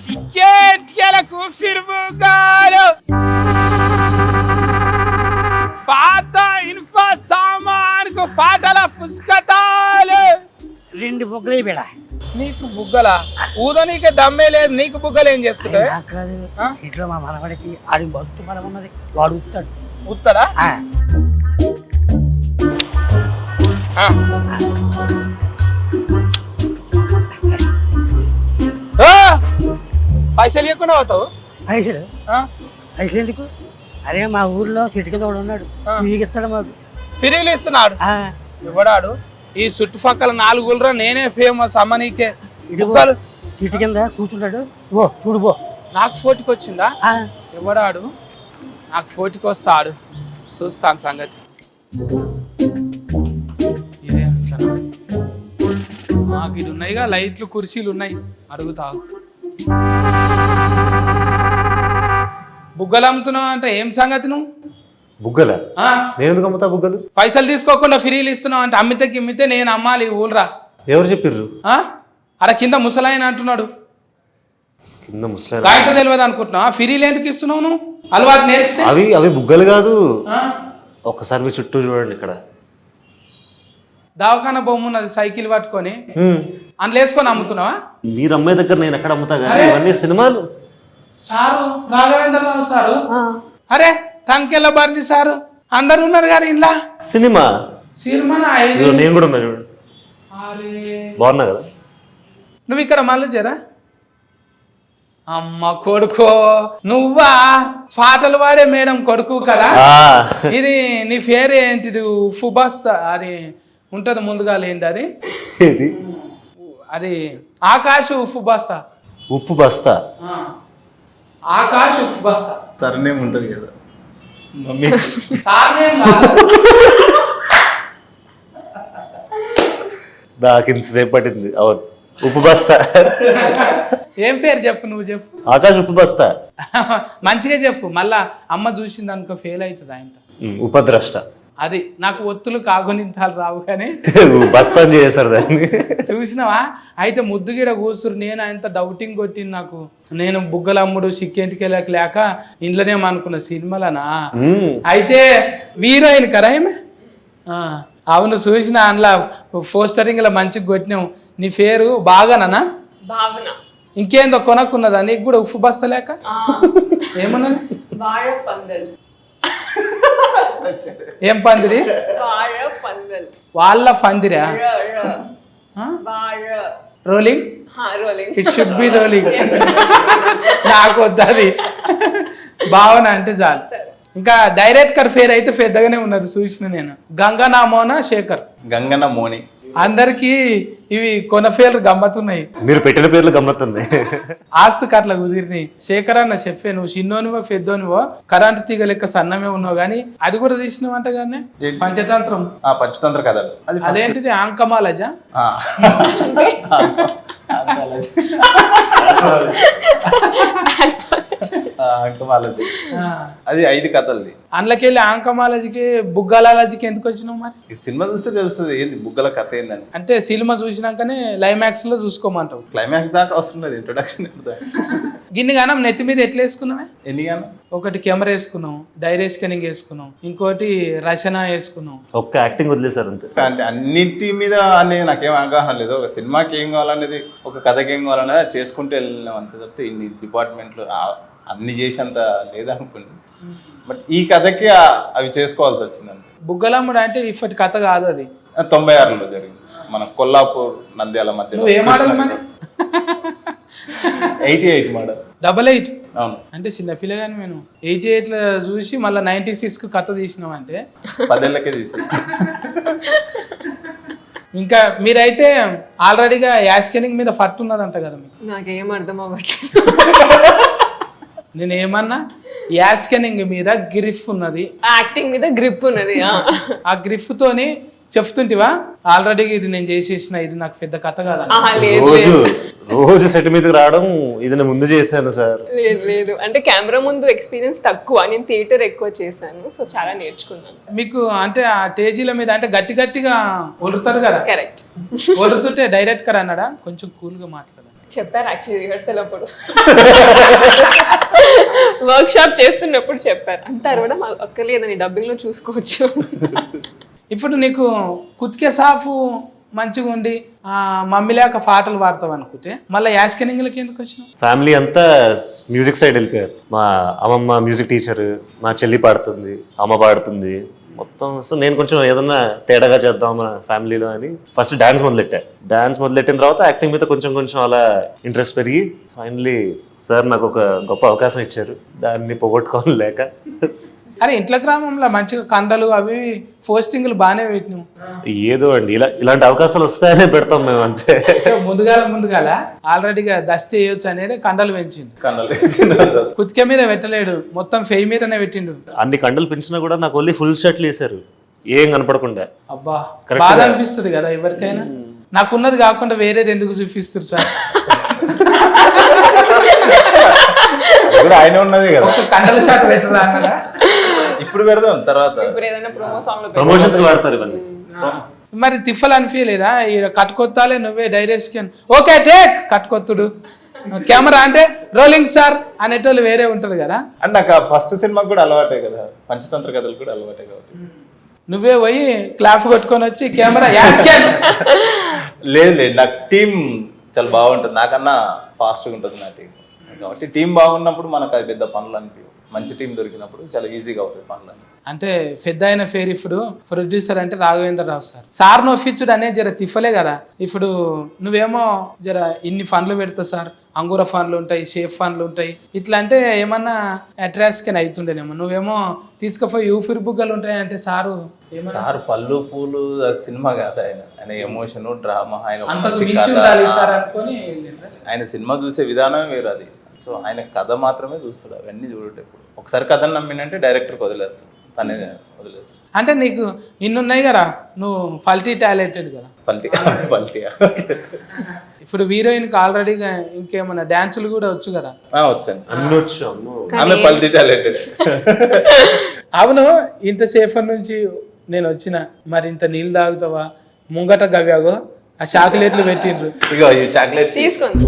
చిక్కేట్లకు ఫిర్ముగాలు పాత ఇన్ఫా సామాన్కు పాటల పుస్తకాలు. 2 బుగ్గలే బేడా. నీకు బుగ్గల ఊదో నీకే దమ్మే లేదు, నీకు బుగ్గలు ఏం చేసుకుంటావు? ఇంట్లో మా మనవడికి అది బస్తు బలం ఉన్నది, వాడు ఉత్తాడు. ఉత్తరా పైసలు ఇవ్వకుండా అవుతావు? పైసలు ఎందుకు? అరే మా ఊర్లో సిటీ కింద వాడు ఉన్నాడు, ఇస్తాడు మాకు. ఫిరీలు ఇస్తున్నాడు ఇవ్వడాడు. ఈ చుట్టుపక్కల 4 ఊళ్ళో నేనే ఫేమస్ అమ్మ నీకే. సిటీ కింద కూర్చుంటాడు, ఓ చూడు పో. నాకు ఫోటోకి వచ్చిందా? ఇవ్వడాడు. నాకు ఫోటోకి వస్తాడు, చూస్తాను సంగతి. ఇదే మాకు ఇది ఉన్నాయిగా, లైట్లు కుర్చీలు ఉన్నాయి, అడుగుతావు. బుగ్గలు అమ్ముతున్నావు అంటే ఏం సంగతి? నువ్వు బుగ్గల నేను ఎందుకు అమ్ముతా బుగ్గలు? పైసలు తీసుకోకుండా ఫ్రీలు ఇస్తున్నావు అంటే అమ్మితే నేను అమ్మాలి ఊళ్ళరా. ఎవరు చెప్పిర్రు? అక్కడ కింద ముసలాయన అంటున్నాడు. కింద ముసలాయన కాగితం తెలియదు అనుకుంటున్నావా? ఫ్రీలు ఎందుకు ఇస్తున్నావు నువ్వు? అలవాటు నేర్పితే. అవి బుగ్గలు కాదు. ఒక్కసారి మీ చుట్టూ చూడండి. ఇక్కడ దవాఖాన బొమ్మ ఉన్నది, సైకిల్ పట్టుకొని అందులో వేసుకొని అమ్ముతున్నావా? మీరు అమ్మాయి దగ్గర నేను ఎక్కడ అమ్ముతా కానీ ఇవన్నీ సినిమాలు. సారు రాఘవేంద్రరావు సారు, అరే తనకెళ్ళ బారి సారు, అందరు ఉన్నారు కానీ ఇలా సినిమా నేను కూడా ఉన్నా చూడండి. బాగున్నా కదా? నువ్వు ఇక్కడ మళ్ళీ జరా అమ్మ కొడుకో, నువ్వా పాటలు వాడే మేడం కొడుకు కదా? ఇది నీ పేరు ఏంటిది? ఉప్పు బస్తా అది ఉంటది ముందుగా లేనిది, అది ఆకాశ్ ఉప్పు బస్తా. ఉప్పు బస్తా, ఆకాశ్ ఉప్పు బస్తా. సర్నేమ్ ఉంటది కదా మమ్మీ. నాకు ఇంతసేపు పట్టింది. అవును, ఉప్పు బస్తా. ఏం పేరు చెప్పు, నువ్వు చెప్పు. ఆకాశ్ ఉప్పు బస్తా. మంచిగా చెప్పు, మళ్ళా అమ్మ చూసింది అనుకో ఫెయిల్ అవుతుంది ఆయన. ఉపద్రష్ట. అది నాకు ఒత్తులు కాగునింతాలు రావు కానీ బస్తా చేశారు దాన్ని. చూసినావా? అయితే ముద్దుగిడ కూర్చురు. నేను ఆయనతో డౌటింగ్ కొట్టింది. నాకు నేను బుగ్గలమ్ముడు సిక్కేంటికి లేక ఇంట్లోనే అనుకున్న సినిమాలనా. అయితే హీరోయిన్ కదా ఏమే? అవును, చూసిన అందులో పోస్టరింగ్ లో మంచిగా కొట్టినావు. నీ పేరు బాగానా? ఇంకేందో కొనక్కున్నదా నీకు కూడా ఉప్పు బస్తా లేక? ఏమన్నది? ఏం పందిరి? వాళ్ళ పందిరా? Rolling, it should be rolling. నాకు వద్దది. భావన అంటే చాలు. ఇంకా డైరెక్టర్ పేరు అయితే పెద్దగానే ఉన్నది, చూసిన నేను. గంగనా మోనా శేఖర్. గంగన మోని. అందరికి ఇవి కొన పేర్లు గమ్మత్తున్నాయి. మీరు పెట్టిన పేర్లు గమ్మత్తుంది. ఆస్తుకి అట్లా కుదిరినాయి. శేఖర్ అన్న చెప్పే, నువ్వు చిన్నోనివో పెద్దోనివో కరెంటు తీగ లెక్క సన్నమే ఉన్నావు కానీ అది కూడా తీసినావు అంట కానీ. పంచతంత్రం. పంచతంత్ర కథలు. అదేంటిది? ఆంకమాలజా? అది 5 కథలది. అందులోకెళ్ళి ఆంకమాలజీకి బుగ్గలాలజీకి ఎందుకు వచ్చినావు మరి? సినిమా చూస్తే తెలుస్తుంది ఏంది బుగ్గల కథ ఏందని. అంటే సినిమా చూసినాకనే క్లైమాక్స్ లో చూసుకోమంటావు? క్లైమాక్స్ దాకా అవసరం లేదు, ఇంట్రొడక్షన్. గిన్ని గానం నెత్తి మీద ఎట్లా వేసుకున్నావే? ఎన్ని గానం? ఒకటి కెమెరా వేసుకున్నావు, డైరీ స్కానింగ్ వేసుకున్నావు, ఇంకోటి రచన వేసుకున్నావు. ఒక్క యాక్టింగ్ వదిలేసారు అంతే. అంటే అన్నింటి మీద అనేది నాకేం అవగాహన లేదు. ఒక సినిమాకి ఏం కావాలనేది, ఒక కథకి ఏం కావాలనేది చేసుకుంటూ వెళ్ళినాం అంతే తప్పితే ఇన్ని డిపార్ట్మెంట్లు అన్ని చేసేంత లేదనుకోండి. బట్ ఈ కథకి అవి చేసుకోవాల్సి వచ్చింది అంతే. బుగ్గలమ్ముడు అంటే ఇప్పటి కథ కాదు, అది 96లో జరిగింది మన కొల్లాపూర్ నంద్యాల మధ్య. నువ్వు ఏ మోడల్ మరి? 88 మోడల్. 88? అవును. అంటే చిన్న పిల్లగాని నేను 88 లో చూసి మళ్ళీ 96 కు కథ తీసినావు అంటే 10 ఏళ్ళకే తీసేసి. ఇంకా మీరైతే ఆల్రెడీగా యాస్కెనింగ్ మీద ఫట్ ఉన్నదంట కదా మీకు? నాకేం అర్థం అవ్వట్లేదు. నేను ఏమన్నా యాస్కెనింగ్ మీద గ్రిఫ్ ఉన్నది, యాక్టింగ్ మీద గ్రిప్ ఉన్నది. ఆ గ్రిఫ్ తోని చెప్తుంటివా ఆల్రెడీ ఇది నేను చేసేసిన, ఇది నాకు పెద్ద కథ కాదా? రోజు సెట్ మీదకి రావడం ఇది నేను ముందు చేశాను సార్. లేదు అంటే కెమెరా ముందు ఎక్స్పీరియన్స్ తక్కువ, నేను థియేటర్ ఎక్కువ చేశాను, సో చాలా నేర్చుకున్నాను. మీకు అంటే ఆ స్టేజీల మీద అంటే గట్టిగా ఒలుతారు కదా? కరెక్ట్. ఒలుతుంటే డైరెక్టర్ అన్నాడా కొంచెం కూల్గా మాట్లాడాలి? చెప్పారు యాక్చువల్లీ రిహర్సల్ అప్పుడు వర్క్ షాప్ చేస్తున్నప్పుడు చెప్పారు అంత అరవడం అక్కర్లేదని డబ్బింగ్ లో చూసుకోవచ్చు. ఇప్పుడు నీకు కుతికే సాఫ్ మంచిగా ఉండి మమ్మీ లేక పాటలు పాడతావు అనుకుంటే మళ్ళీ యాస్కెనింగ్లకి ఎందుకు వచ్చినావు? ఫ్యామిలీ అంతా మ్యూజిక్ సైడ్ వెళ్ళిపోయారు. మా అమ్మమ్మ మ్యూజిక్ టీచర్, మా చెల్లి పాడుతుంది, అమ్మ పాడుతుంది మొత్తం. సో నేను కొంచెం ఏదన్నా తేడాగా చేద్దాం మన ఫ్యామిలీలో అని ఫస్ట్ డాన్స్ మొదలెట్టిన తర్వాత యాక్టింగ్ మీద కొంచెం కొంచెం అలా ఇంట్రెస్ట్ పెరిగి ఫైనలీ సార్ నాకు ఒక గొప్ప అవకాశం ఇచ్చారు, దాన్ని పోగొట్టుకోవాలి లేక. అరే ఇంట్లో గ్రామంలో మంచిగా కండలు అవి పోస్టింగ్లు బాగానే పెట్టినావు. ఏదో అండి ఇలాంటి అవకాశాలు వస్తాయనే పెడతాం మేము అంతే. ముందుగాల ఆల్రెడీగా దస్తి వేయొచ్చు అనేది కండలు పెంచిండు. కన్నలు కుతికే మీద పెట్టలేడు, మొత్తం ఫెయి మీదనే పెట్టిండు. అన్ని కండలు పెంచినా కూడా నాకు ఓన్లీ ఫుల్ షర్ట్లు వేసారు, ఏం కనపడకుండా. అబ్బా బాధ అనిపిస్తుంది కదా ఎవరికైనా. నాకున్నది కాకుండా వేరేది ఎందుకు చూపిస్తారు సార్? ఆయన ఉన్నది కదా, కండల షాట్ పెట్టరా అక్కడ. ఇప్పుడు పెడదాం తర్వాత. ఇప్పుడు ఏదైనా ప్రోమో సాంగ్ లో ప్రమోషన్స్ వాడతారు ఇవన్నీ. మరి తిఫల్ అనిపించలేదా? కట్టుకొత్తాలే నువ్వే డైరెక్షన్ ఓకే టేక్ కట్టుకొత్తుడు కెమెరా అంటే రోలింగ్ సార్ అనేటోళ్ళు వేరే ఉంటారు కదా. అంటే నాకు ఫస్ట్ సినిమాకి కూడా అలవాటే కదా, పంచతంత్ర కథలు కూడా అలవాటే కాబట్టి నువ్వే పోయి క్లాప్ కొట్టుకొని వచ్చి కెమెరా యాస్కెన్. లేదు నాకు టీం చాలా బాగుంటుంది, నాకన్నా ఫాస్ట్గా ఉంటుంది నా టీం కాబట్టి టీం బాగున్నప్పుడు మనకు అది పెద్ద పనులు అనిపించవు. మంచి టీం దొరికినప్పుడు చాలా ఈజీగా అవుతాయి పనులు. అంటే పెద్ద అయిన ఫేర్ ఇప్పుడు ప్రొడ్యూసర్ అంటే రాఘవేంద్రరావు సార్ నొప్పించుడు అనేది జర తిఫలే కదా. ఇప్పుడు నువ్వేమో జర ఇన్ని ఫండ్లు పెడతావు సార్, అంగూర ఫండ్లు ఉంటాయి, షేఫ్ ఫండ్లు ఉంటాయి, ఇట్లా అంటే ఏమన్నా అట్రాక్షన్ అవుతుండేనేమో. నువ్వేమో తీసుకుపోయి యూఫిర్ బుగ్గలు ఉంటాయి అంటే సారు సార్ పళ్ళు పూలు సినిమా కాదు, ఆయన ఎమోషన్ డ్రామా, ఆయన సినిమా చూసే విధానమే వేరు అది. సో ఆయన కథ మాత్రమే చూస్తాడు, అవన్నీ చూడేటప్పుడు ఒకసారి కథను నమ్మినంటే డైరెక్టర్కి వదిలేస్తాడు, తనే వదిలేస్తాడు. అంటే నీకు ఇన్నున్నాయి కదా, నువ్వు ఫల్టీ టాలెంటెడ్ కదా. పల్టీ ఇప్పుడు హీరోయిన్కి ఆల్రెడీగా ఇంకేమన్నా డాన్సులు కూడా వచ్చు కదా. వచ్చాను అన్ని వచ్చు. ఆమె పల్టీ టాలెంటెడ్. అవును, ఇంతసేపటి నుంచి నేను వచ్చిన మరి ఇంత నీళ్ళు తాగుతావా? ముంగట గవ్యాగో ఆ చాక్లెట్లు పెట్టిండ్రు, ఇగో ఈ చాక్లెట్స్ తీసుకోండి.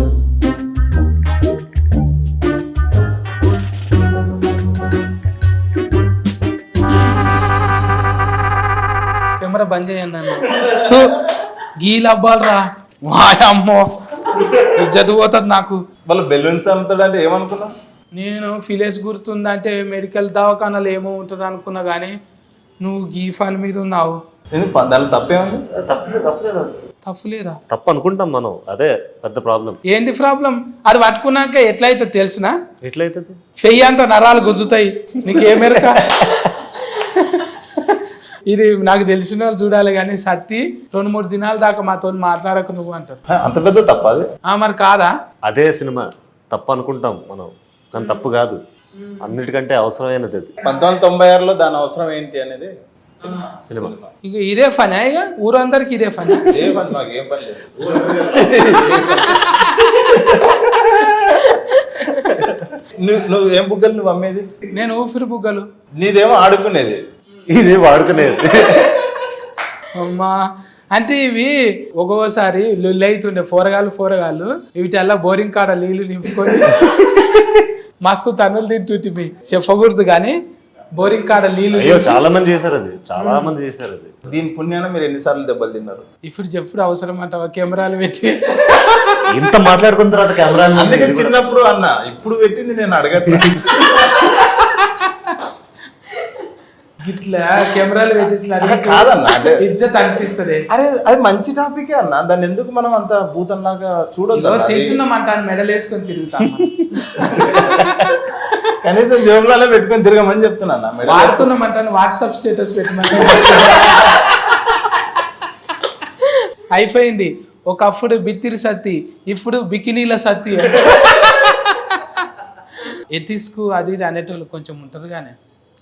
కెమెరా బంద్ చేయండి అన్న. చూ గీలు అవ్వాలరా వాయమ్మో, చదువుతుంది నాకు. వాళ్ళు బెలూన్స్ అమ్ముతాడు అంటే ఏమనుకున్నావు? నేను ఫిలేస్ గుర్తుందంటే మెడికల్ దవాఖానాలు ఏమో ఉంటుంది అనుకున్నా, కానీ నువ్వు గీ ఫన్ మీద ఉన్నావు. దాని తప్పేముంది? తప్పులేరా? తప్పు అనుకుంటాం మనం, అదే పెద్ద ప్రాబ్లం. ఏంది ప్రాబ్లం? అది పట్టుకున్నాక ఎట్లయితే తెలిసినా ఎట్లయితుంది? చెయ్యి అంత నరాలు గుంజుతాయి, నీకేమెరక. ఇది నాకు తెలిసిన వాళ్ళు చూడాలి, కానీ సత్తి 2-3 దినాల దాకా మాతో మాట్లాడకు నువ్వు అంటారు. అంత పెద్ద తప్ప అది? మరి కాదా? అదే సినిమా తప్పు అనుకుంటాం మనం, కానీ తప్పు కాదు, అన్నిటికంటే అవసరమైనది అది. 1996లో దాని అవసరం ఏంటి అనేది సినిమా. ఇక ఇదే ఫన్, ఇక ఊరందరికి ఇదే ఫన్. మాకు ఏం పని లేదు. నువ్వు ఏం బుగ్గలు నువ్వు అమ్మేది? నేను ఊపిరి బుగ్గలు. నీదేమో ఆడుకునేది, ఇది వాడుకునేది. అమ్మా అంటే ఇవి ఒక్కొక్కసారి లొల్లి అవుతుండే పోరగాళ్ళు వీటిల్లా బోరింగ్ కాడ నీళ్ళు నింపుకొని మస్తు తన్నులు తింటుంటివి. చెప్పకూడదు కానీ బోరింగ్ కాడ నీళ్ళు. చాలా మంది చేశారు అది. దీని పుణ్యాన మీరు ఎన్నిసార్లు దెబ్బలు తిన్నారు? ఇప్పుడు చెప్పుడు అవసరం అంటావా? కెమెరాలు పెట్టి ఇంత మాట్లాడుకున్న తర్వాత కెమెరా. అందుకే చిన్నప్పుడు అన్న, ఇప్పుడు పెట్టింది నేను అడగట్లేదు. ఇట్లా కెమెరాలు పెట్టి ఇట్లా కాదన్న, అంటే ఇజ్జత్ అనిపిస్తుంది. అరే అది మంచి టాపికే అన్న, దాన్ని ఎందుకు మనం అంత భూతంలాగా చూడొద్దు? తింటున్నామంట మెడల్ వేసుకొని తిరుగుతాం. కనీసం జోబులలో పెట్టుకొని తిరగమని చెప్తున్నా. వాడుతున్నామంటాను వాట్సాప్ స్టేటస్ పెట్టమని. అయిపోయింది. ఒకప్పుడు బిత్తిరి సత్తి, ఇప్పుడు బికినీల సత్తి. ఎథిస్కు అది ఇది అనేటోళ్ళు కొంచెం ఉంటారు, కానీ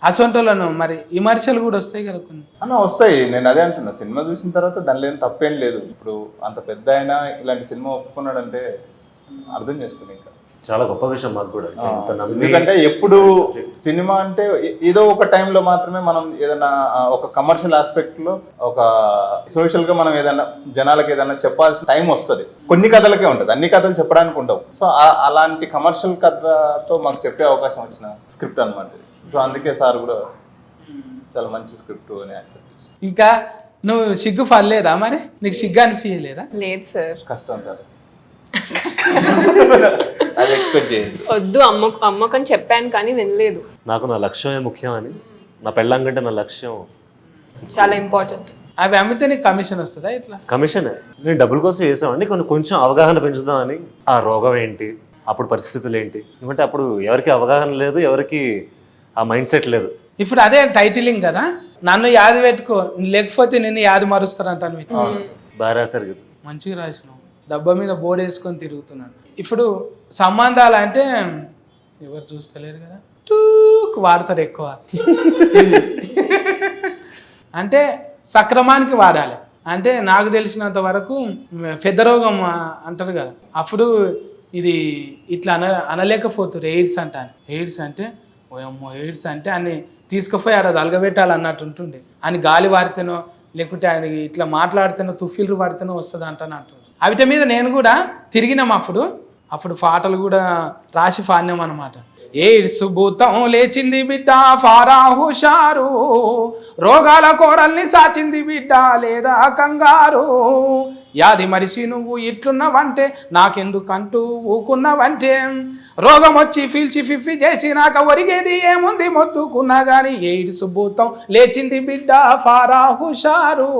అసొంటోళ్ళను మరి విమర్శలు కూడా వస్తాయి కదా కొన్ని. అన్న వస్తాయి, నేను అదే అంటున్నా. సినిమా చూసిన తర్వాత దానిలో ఏం తప్పేం లేదు. ఇప్పుడు అంత పెద్ద అయినా ఇలాంటి సినిమా ఒప్పుకున్నాడంటే అర్థం చేసుకుని ఇంకా చాలా గొప్ప విషయం మాకు కూడా ఇంత నమ్మి ఎందుకంటే ఎప్పుడు సినిమా అంటే ఏదో ఒక టైంలో మాత్రమే మనం ఏదైనా ఒక కమర్షియల్ ఆస్పెక్ట్ లో ఒక సోషల్ గా మనం ఏదైనా జనాలకు ఏదైనా చెప్పాల్సిన టైం వస్తుంది. కొన్ని కథలకే ఉంటుంది, అన్ని కథలు చెప్పడానికి ఉండవు. సో అలాంటి కమర్షియల్ కథతో మాకు చెప్పే అవకాశం వచ్చిన స్క్రిప్ట్ అనమాట. సో అందుకే సార్ కూడా చాలా మంచి స్క్రిప్ట్ అని యాక్సెప్ట్ చేశారు. ఇంకా నువ్వు సిగ్గు పడలేదా మరి? నీకు సిగ్గు అనిపించలేదా? లేదు సార్, కష్టం సార్, అది ఎక్స్పెక్ట్ చేయండి. వద్దు అమ్మకని చెప్పాను కానీ వినలేదు. నాకు నా లక్ష్యమే ముఖ్యం అని, నా పెళ్ళాం కంటే నా లక్ష్యం చాలా ఇంపార్టెంట్. అవి అమ్మితే నీకు కమిషన్ వస్తుందా? ఇట్లా కమిషనే. నేను డబ్బుల కోసం చేసామండి, కొంచెం అవగాహన పెంచుదామని. ఆ రోగం ఏంటి, అప్పుడు పరిస్థితులు ఏంటి, ఎందుకంటే అప్పుడు ఎవరికి అవగాహన లేదు, ఎవరికి ఆ మైండ్ సెట్ లేదు. ఇప్పుడు అదే టైటిలింగ్ కదా, నన్ను యాది పెట్టుకో లేకపోతే నిన్ను యాది మరుస్తారంటాను. బాగా రాశారు కదా. మంచిగా రాసినావు. డబ్బా మీద బోర్డు వేసుకొని తిరుగుతున్నాను. ఇప్పుడు సంబంధాలు అంటే ఎవరు చూస్తలేరు కదా, టూక్ వాడతారు ఎక్కువ. అంటే సక్రమానికి వాడాలి. అంటే నాకు తెలిసినంత వరకు పెద్ద రోగం అంటారు కదా, అప్పుడు ఇది ఇట్లా అనలేకపోతున్నారు. ఎయిడ్స్ అంటాను. ఎయిడ్స్ అంటే ఓయమ్మో, ఎయిడ్స్ అంటే అన్ని తీసుకుపోయి ఆడ అలగబెట్టాలి అన్నట్టు ఉంటుండే. అని గాలి వాడితేనో లేకుంటే ఆయన ఇట్లా మాట్లాడితేనో తుఫిల్లు పడితేనో వస్తుంది అంటాను. అవిట మీద నేను కూడా తిరిగినాం. అప్పుడు పాటలు కూడా రాసి పాడినాం అనమాట. ఎయిడ్స్ భూతం లేచింది బిడ్డ ఫారా హుషారు, రోగాల కోరల్ని సాచింది బిడ్డ లేదా కంగారు, యాది మరిసి నువ్వు ఇట్లున్నవంటే నాకెందుకంటూ ఊకున్నవంటే, రోగం వచ్చి ఫీల్చి ఫిఫ్ఫి చేసినాక ఒరిగేది ఏముంది మొత్తుకున్నా గాని, ఎయిడ్స్ భూతం లేచింది బిడ్డ ఫారా హుషారు,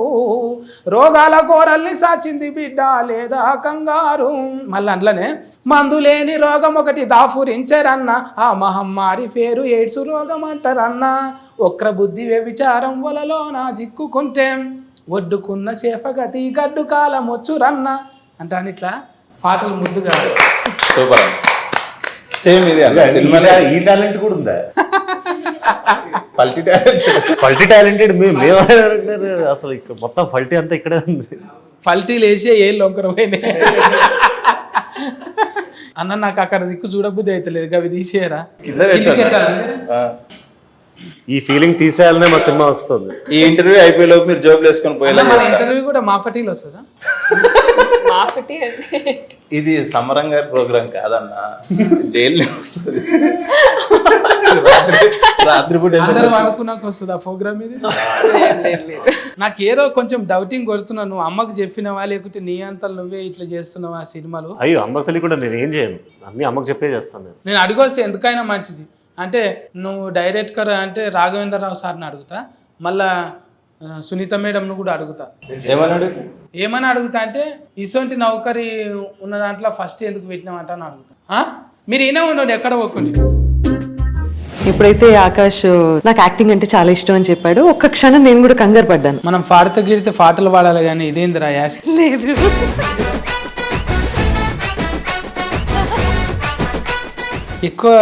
రోగాల కోరల్ని సాచింది బిడ్డ లేదా కంగారు. మళ్ళీ అందులోనే మందులేని రోగం ఒకటి దాఫురించరన్న, ఆ మహమ్మారి పేరు ఎయిడ్స్ రోగం అంటారన్న, ఒక్ర బుద్ధి వ్యభిచారం వలలో నా జిక్కుకుంటే, ఒడ్డుకున్న చేపగతి గడ్డు కాలం వచ్చురన్న అంటాను. ఇట్లా పాటలు ముద్దుగా. సూపర్. సేమ్ ఇది సినిమాలో ఈ టాలెంట్ కూడా ఉందా? పల్టీ టాలెంట్. ఫల్టీ టాలెంటెడ్ మేము అసలు మొత్తం ఫల్టీ అంతా ఇక్కడే ఉంది. ఫల్టీలు వేసే ఏ లొంకర పోయినాయి అన్న. నాకు అక్కడ దిక్కు చూడబుద్ధి అవుతలేదు, అవి తీసేయరా. కింద పెట్టాలి. ఈ ఫీలింగ్ తీసేయాలనే మా సినిమా వస్తుంది. ఈ ఇంటర్వ్యూ అయిపోయే లోపు మీరు జాబ్ వేసుకొని పోయేలా మన చేస్తా. ఇంటర్వ్యూ కూడా మా ఫటీలు వస్తుందా? మాఫటి అంటే ఇది సమరం గారి ప్రోగ్రామ్ కాదన్నా, డైలీ వస్తుంది. రాత్రిపూట అందరూ అనుకున్నాక వస్తుంది ఆ ప్రోగ్రామ్ ఇది. నాకు ఏదో కొంచెం డౌటింగ్ కొడుతున్నావు. నువ్వు అమ్మకు చెప్పినవా లేకపోతే నీ అంతలు నువ్వే ఇట్లా చేస్తున్నావా సినిమాలు? అయ్యో, అమ్మకు తెలియకుండా నేను ఏం చేయను, అన్ని అమ్మకు చెప్పే చేస్తాను. నేను అడిగొస్తే ఎందుకైనా మంచిది. అంటే నువ్వు డైరెక్టర్ అంటే రాఘవేంద్రరావు సార్ని అడుగుతా, మళ్ళా సునీత మేడంను కూడా అడుగుతా. ఏమని అడుగుతా అంటే ఇసొంటి నౌకరీ ఉన్న దాంట్లో ఫస్ట్ ఎందుకు పెట్టినామంట అని అడుగుతా. మీరు ఈయన ఉన్నాడు ఎక్కడ పోకండి. ఎప్పుడైతే ఆకాష్ నాకు యాక్టింగ్ అంటే చాలా ఇష్టం అని చెప్పాడు, ఒక్క క్షణం నేను కూడా కంగారు పడ్డాను. మనం పాడితే గిడితే పాటలు పాడాలి కానీ ఇదేందిరా యాష్. లేదు, ఎక్కువ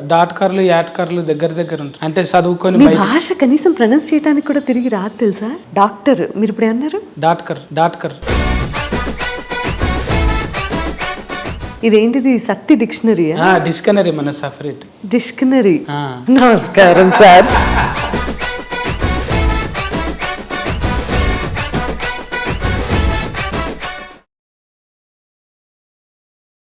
డాట్కర్లు యాట్కర్లు దగ్గర ఉంటాయి. అంటే చదువుకొని మీ భాష కనీసం ప్రొనౌన్స్ చేయడానికి కూడా తిరిగి రాదు తెలుసా? డాక్టర్ మీరు ఇప్పుడు అన్నారు. డాట్కర్ ఇదేంటిది? సత్తి డిక్షనరీయా? డిక్షనరీ మన సపరేట్ డిక్షనరీ. ఆ. నమస్కారం సార్.